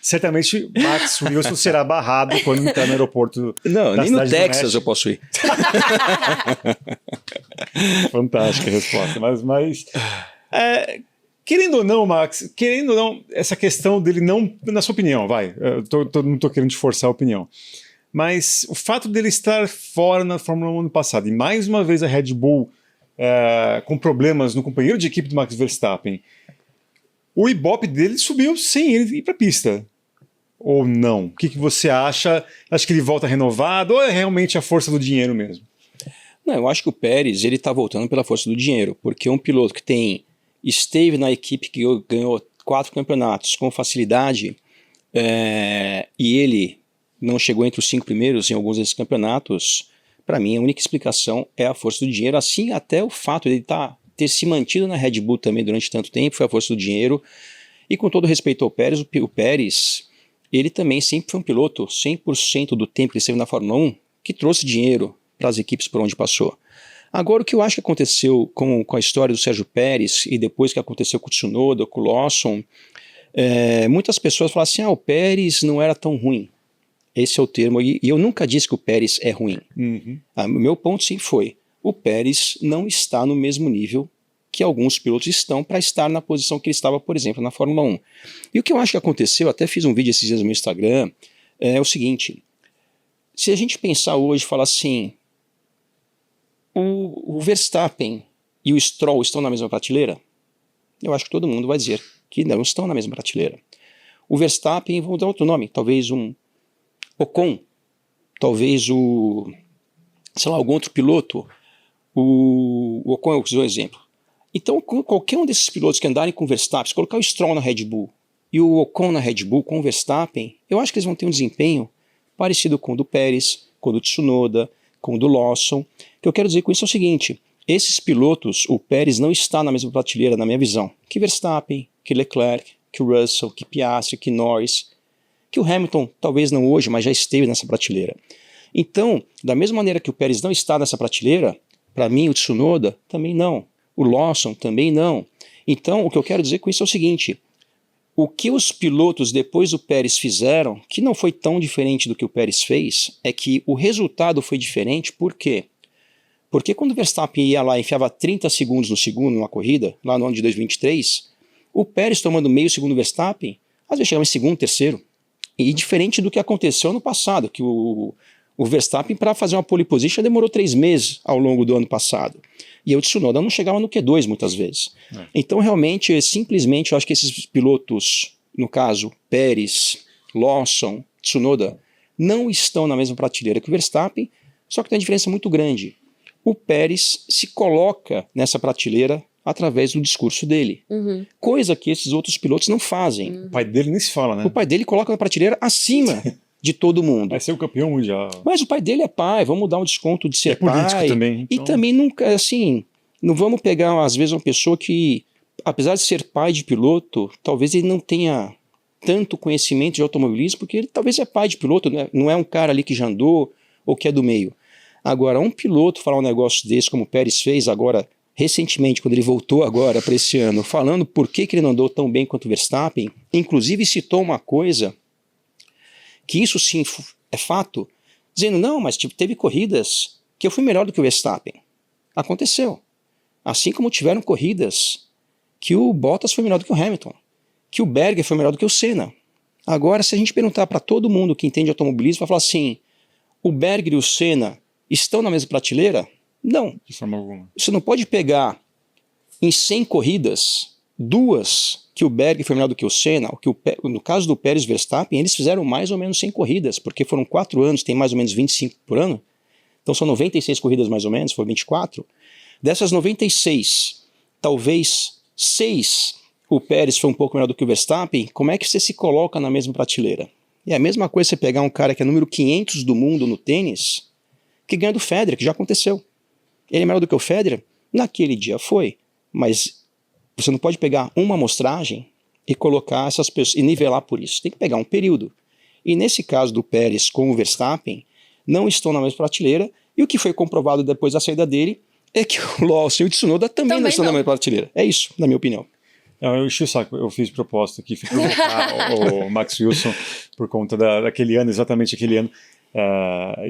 certamente Max Wilson será barrado quando entrar no aeroporto. Não, nem no Texas eu posso ir. Fantástica a resposta. Mas querendo ou não, Max, querendo ou não, essa questão dele não, na sua opinião, vai, não estou querendo te forçar a opinião, mas o fato dele estar fora na Fórmula 1 ano passado, e mais uma vez a Red Bull com problemas no companheiro de equipe do Max Verstappen, o Ibope dele subiu sem ele ir para a pista. Ou não? O que você acha? Acha que ele volta renovado ou é realmente a força do dinheiro mesmo? Não, eu acho que o Pérez ele está voltando pela força do dinheiro, porque um piloto que esteve na equipe que ganhou 4 campeonatos com facilidade e ele não chegou entre os 5 primeiros em alguns desses campeonatos, para mim a única explicação é a força do dinheiro, assim até o fato de ele ter se mantido na Red Bull também durante tanto tempo foi a força do dinheiro. E com todo respeito ao Pérez, o Pérez ele também sempre foi um piloto 100% do tempo que ele esteve na Fórmula 1 que trouxe dinheiro para as equipes por onde passou. Agora, o que eu acho que aconteceu com a história do Sérgio Pérez e depois que aconteceu com o Tsunoda, com o Lawson, muitas pessoas falam assim, o Pérez não era tão ruim. Esse é o termo, e eu nunca disse que o Pérez é ruim. Uhum. O meu ponto sim foi, o Pérez não está no mesmo nível que alguns pilotos estão para estar na posição que ele estava, por exemplo, na Fórmula 1. E o que eu acho que aconteceu, até fiz um vídeo esses dias no meu Instagram, é o seguinte, se a gente pensar hoje e falar assim, o Verstappen e o Stroll estão na mesma prateleira? Eu acho que todo mundo vai dizer que não estão na mesma prateleira. O Verstappen, vamos dar outro nome, talvez um Ocon, talvez algum outro piloto, o Ocon é um exemplo. Então, qualquer um desses pilotos que andarem com o Verstappen, se colocar o Stroll na Red Bull e o Ocon na Red Bull com o Verstappen, eu acho que eles vão ter um desempenho parecido com o do Pérez, com o do Tsunoda, com o do Lawson. O que eu quero dizer com isso é o seguinte, esses pilotos, o Pérez não está na mesma prateleira, na minha visão, que Verstappen, que Leclerc, que Russell, que Piastri, que Norris, que o Hamilton, talvez não hoje, mas já esteve nessa prateleira. Então, da mesma maneira que o Pérez não está nessa prateleira, para mim o Tsunoda também não, o Lawson também não. Então, o que eu quero dizer com isso é o seguinte, o que os pilotos depois do Pérez fizeram, que não foi tão diferente do que o Pérez fez, é que o resultado foi diferente, por quê? Porque quando o Verstappen ia lá e enfiava 30 segundos no segundo numa corrida, lá no ano de 2023, o Pérez tomando meio segundo do Verstappen, às vezes chegava em segundo, terceiro. E diferente do que aconteceu no passado, que o Verstappen para fazer uma pole position demorou 3 meses ao longo do ano passado. E o Tsunoda não chegava no Q2 muitas vezes. Então realmente, simplesmente, eu acho que esses pilotos, no caso Pérez, Lawson, Tsunoda, não estão na mesma prateleira que o Verstappen, só que tem uma diferença muito grande. O Pérez se coloca nessa prateleira através do discurso dele. Uhum. Coisa que esses outros pilotos não fazem. O pai dele nem se fala, né? O pai dele coloca na prateleira acima de todo mundo. Vai ser o campeão mundial. Mas o pai dele é pai, vamos dar um desconto de ser pai. Político também. Então... E também nunca, assim, não vamos pegar às vezes uma pessoa que, apesar de ser pai de piloto, talvez ele não tenha tanto conhecimento de automobilismo, porque ele talvez é pai de piloto, não é um cara ali que já andou ou que é do meio. Agora, um piloto falar um negócio desse, como o Pérez fez agora, recentemente, quando ele voltou agora para esse ano, falando por que ele não andou tão bem quanto o Verstappen, inclusive citou uma coisa, que isso sim é fato, dizendo, não, mas teve corridas que eu fui melhor do que o Verstappen. Aconteceu. Assim como tiveram corridas que o Bottas foi melhor do que o Hamilton, que o Berger foi melhor do que o Senna. Agora, se a gente perguntar para todo mundo que entende automobilismo, vai falar assim, o Berger e o Senna estão na mesma prateleira? Não. De forma alguma. Você não pode pegar em 100 corridas, 2 que o Berger foi melhor do que o Senna, no caso do Pérez e Verstappen, eles fizeram mais ou menos 100 corridas, porque foram 4 anos, tem mais ou menos 25 por ano, então são 96 corridas mais ou menos, foram 24. Dessas 96, talvez 6 o Pérez foi um pouco melhor do que o Verstappen, como é que você se coloca na mesma prateleira? E é a mesma coisa você pegar um cara que é número 500 do mundo no tênis, que ganha do Federer, que já aconteceu. Ele é melhor do que o Federer? Naquele dia foi, mas você não pode pegar uma amostragem e colocar essas pessoas, e nivelar por isso. Tem que pegar um período. E nesse caso do Pérez com o Verstappen, não estão na mesma prateleira, e o que foi comprovado depois da saída dele é que o Lawson e o Tsunoda também não estão na mesma prateleira. É isso, na minha opinião. Eu enchi o saco, eu fiz proposta aqui, fui provocar o Max Wilson por conta daquele ano, exatamente aquele ano,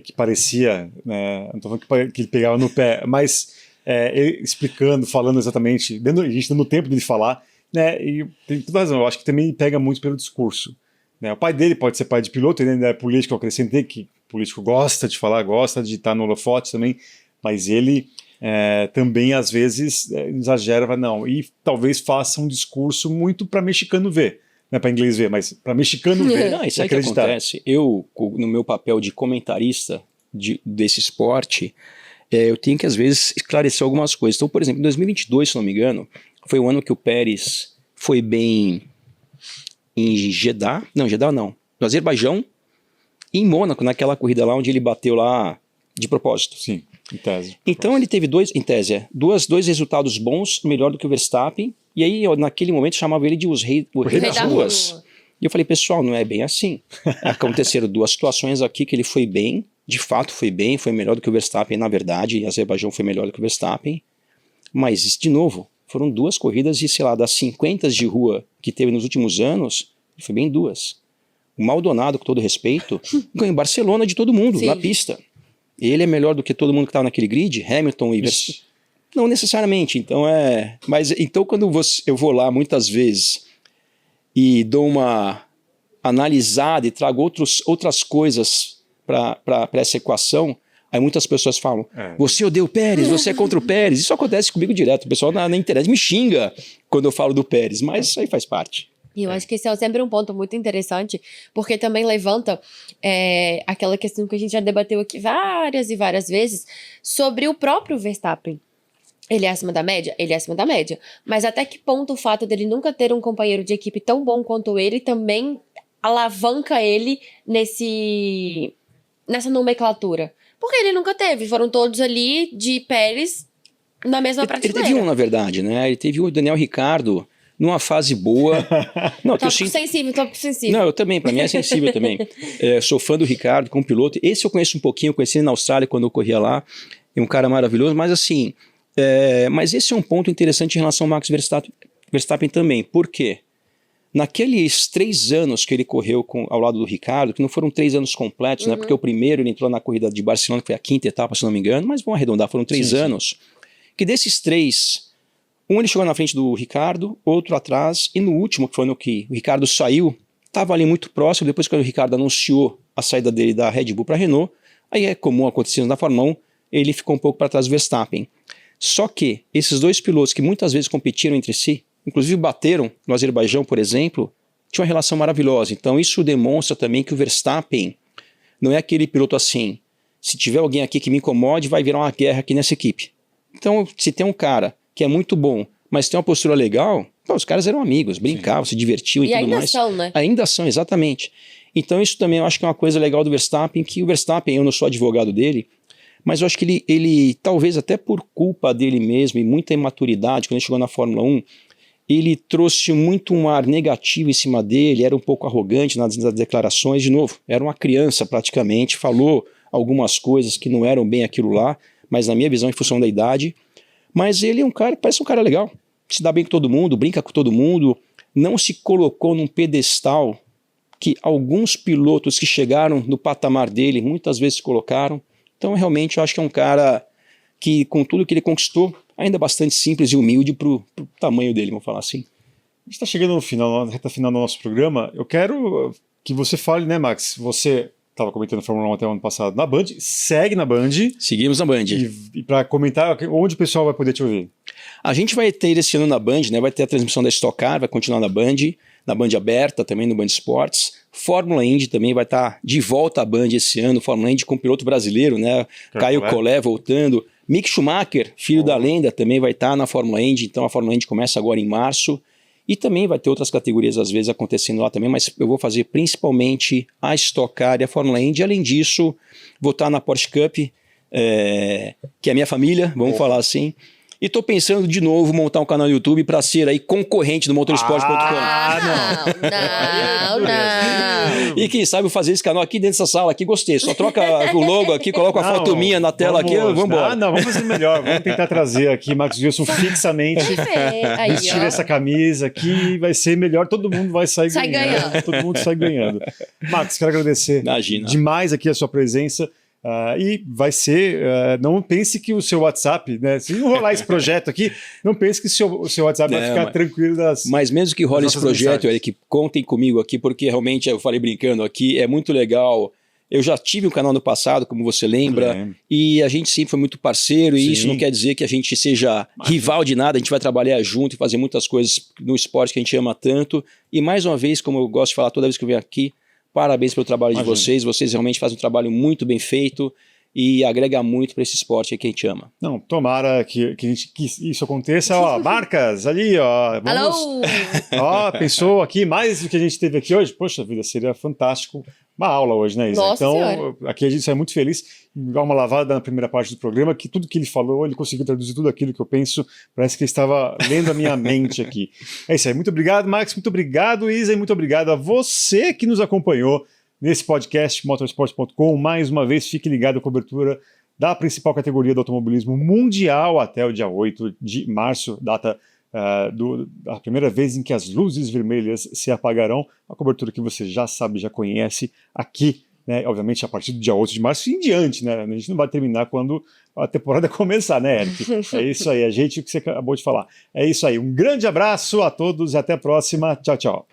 que parecia, né, não estou falando que ele pegava no pé, mas ele explicando, falando exatamente, a gente dando tempo de ele falar, né, e tem toda razão, eu acho que também pega muito pelo discurso. Né, o pai dele pode ser pai de piloto, ele ainda é político, eu acrescentei que o político gosta de falar, gosta de estar no holofote também, mas ele... também às vezes exagera, não, e talvez faça um discurso muito para mexicano ver, não é para inglês ver, mas para mexicano ver. Não, isso aí que acontece. Eu, no meu papel de comentarista desse esporte, eu tenho que às vezes esclarecer algumas coisas. Então, por exemplo, em 2022, se não me engano, foi o ano que o Pérez foi bem em Jeddah não, no Azerbaijão e em Mônaco, naquela corrida lá onde ele bateu lá de propósito. Sim. Em tese. Então ele teve dois resultados bons, melhor do que o Verstappen, e aí naquele momento chamava ele de o rei das ruas. E eu falei, pessoal, não é bem assim. Aconteceram duas situações aqui que ele foi bem, de fato foi bem, foi melhor do que o Verstappen, na verdade, e Azerbaijão foi melhor do que o Verstappen, mas, de novo, foram duas corridas e, sei lá, das 50 de rua que teve nos últimos anos, foi bem duas. O Maldonado, com todo respeito, ganhou em Barcelona de todo mundo, na pista. Ele é melhor do que todo mundo que estava naquele grid, Hamilton e Verstappen. Não necessariamente, então mas então quando eu vou lá muitas vezes e dou uma analisada e trago outras coisas para essa equação, aí muitas pessoas falam, você odeia o Pérez, você é contra o Pérez. Isso acontece comigo direto, o pessoal na internet me xinga quando eu falo do Pérez, mas isso aí faz parte. E eu acho que esse é sempre um ponto muito interessante, porque também levanta aquela questão que a gente já debateu aqui várias e várias vezes sobre o próprio Verstappen. Ele é acima da média? Ele é acima da média. Mas até que ponto o fato dele nunca ter um companheiro de equipe tão bom quanto ele também alavanca ele nessa nomenclatura? Porque ele nunca teve. Foram todos ali de Pérez na mesma prateleira. Ele teve um, na verdade, né? Ele teve o Daniel Ricciardo numa fase boa. Não, tópico sensível. Não, eu também, para mim é sensível também. Sou fã do Ricciardo como piloto. Esse eu conheço um pouquinho, eu conheci ele na Austrália quando eu corria lá. É um cara maravilhoso, mas assim... mas esse é um ponto interessante em relação ao Max Verstappen também. Por quê? Naqueles 3 anos que ele correu ao lado do Ricciardo, que não foram 3 anos completos, né? Porque o primeiro ele entrou na corrida de Barcelona, que foi a 5ª etapa, se não me engano, mas vamos arredondar, foram 3 anos. Que desses 3... Um ele chegou na frente do Ricciardo, outro atrás, e no último, que foi no que o Ricciardo saiu, estava ali muito próximo, depois que o Ricciardo anunciou a saída dele da Red Bull para a Renault, aí é comum acontecer na Fórmula 1, ele ficou um pouco para trás do Verstappen. Só que esses dois pilotos que muitas vezes competiram entre si, inclusive bateram no Azerbaijão, por exemplo, tinham uma relação maravilhosa. Então isso demonstra também que o Verstappen não é aquele piloto assim, se tiver alguém aqui que me incomode, vai virar uma guerra aqui nessa equipe. Então se tem um cara que é muito bom, mas tem uma postura legal, os caras eram amigos, brincavam, se divertiam e tudo mais. Ainda são, né? Ainda são, exatamente. Então isso também eu acho que é uma coisa legal do Verstappen, que o Verstappen, eu não sou advogado dele, mas eu acho que ele talvez até por culpa dele mesmo e muita imaturidade, quando ele chegou na Fórmula 1, ele trouxe muito um ar negativo em cima dele, era um pouco arrogante nas declarações, de novo, era uma criança praticamente, falou algumas coisas que não eram bem aquilo lá, mas na minha visão, em função da idade. Mas ele é um cara, parece um cara legal, se dá bem com todo mundo, brinca com todo mundo, não se colocou num pedestal que alguns pilotos que chegaram no patamar dele muitas vezes se colocaram. Então realmente eu acho que é um cara que com tudo que ele conquistou, ainda bastante simples e humilde pro tamanho dele, vamos falar assim. A gente está chegando no final, na reta final do nosso programa, eu quero que você fale, né, Max, você... Estava comentando Fórmula 1 até o ano passado na Band, segue na Band. Seguimos na Band. E para comentar, onde o pessoal vai poder te ouvir? A gente vai ter esse ano na Band, né? Vai ter a transmissão da Stock Car, vai continuar na Band aberta também, no Band Esportes. Fórmula Indy também vai estar de volta à Band esse ano, Fórmula Indy com piloto brasileiro, né? Caio Collet voltando. Mick Schumacher, filho da lenda, também vai estar na Fórmula Indy, então a Fórmula Indy começa agora em março. E também vai ter outras categorias às vezes acontecendo lá também, mas eu vou fazer principalmente a Stock Car e a Fórmula Indy. Além disso, vou estar na Porsche Cup, que é a minha família, vamos falar assim. E tô pensando de novo montar um canal no YouTube para ser aí concorrente do motorsport.com. Não. E quem sabe fazer esse canal aqui dentro dessa sala aqui, gostei. Só troca o logo aqui, coloca a foto minha na tela aqui, vamos embora. Vamos fazer melhor. Vamos tentar trazer aqui Max Wilson fixamente. Aí, vestir essa camisa aqui, vai ser melhor. Todo mundo vai sair ganhando. Todo mundo sai ganhando. Max, quero agradecer demais aqui a sua presença. E vai ser, não pense que o seu WhatsApp, né, se não rolar esse projeto aqui, não pense que o seu WhatsApp vai ficar tranquilo Mas mesmo que role esse projeto, Eric, contem comigo aqui, porque realmente, eu falei brincando aqui, é muito legal. Eu já tive um canal no passado, como você lembra, e a gente sempre foi muito parceiro, e isso não quer dizer que a gente seja rival de nada, a gente vai trabalhar junto e fazer muitas coisas no esporte que a gente ama tanto. E mais uma vez, como eu gosto de falar toda vez que eu venho aqui, parabéns pelo trabalho de vocês. Vocês realmente fazem um trabalho muito bem feito e agrega muito para esse esporte que a gente ama. Não, tomara que isso aconteça. Ó, marcas ali, ó. Alô! Ó, pensou aqui mais do que a gente teve aqui hoje? Poxa vida, seria fantástico. Uma aula hoje, né, Isa? Nossa então, senhora. Aqui a gente sai muito feliz. Dá uma lavada na primeira parte do programa, que tudo que ele falou, ele conseguiu traduzir tudo aquilo que eu penso. Parece que ele estava lendo a minha mente aqui. É isso aí. Muito obrigado, Max. Muito obrigado, Isa. E muito obrigado a você que nos acompanhou nesse podcast motorsport.com. Mais uma vez, fique ligado à cobertura da principal categoria do automobilismo mundial até o dia 8 de março, data a primeira vez em que as luzes vermelhas se apagarão, a cobertura que você já sabe, já conhece aqui, né? Obviamente a partir do dia 8 de março e em diante, né? A gente não vai terminar quando a temporada começar, né, Eric? É isso aí, a gente, o que você acabou de falar. É isso aí, um grande abraço a todos e até a próxima. Tchau, tchau.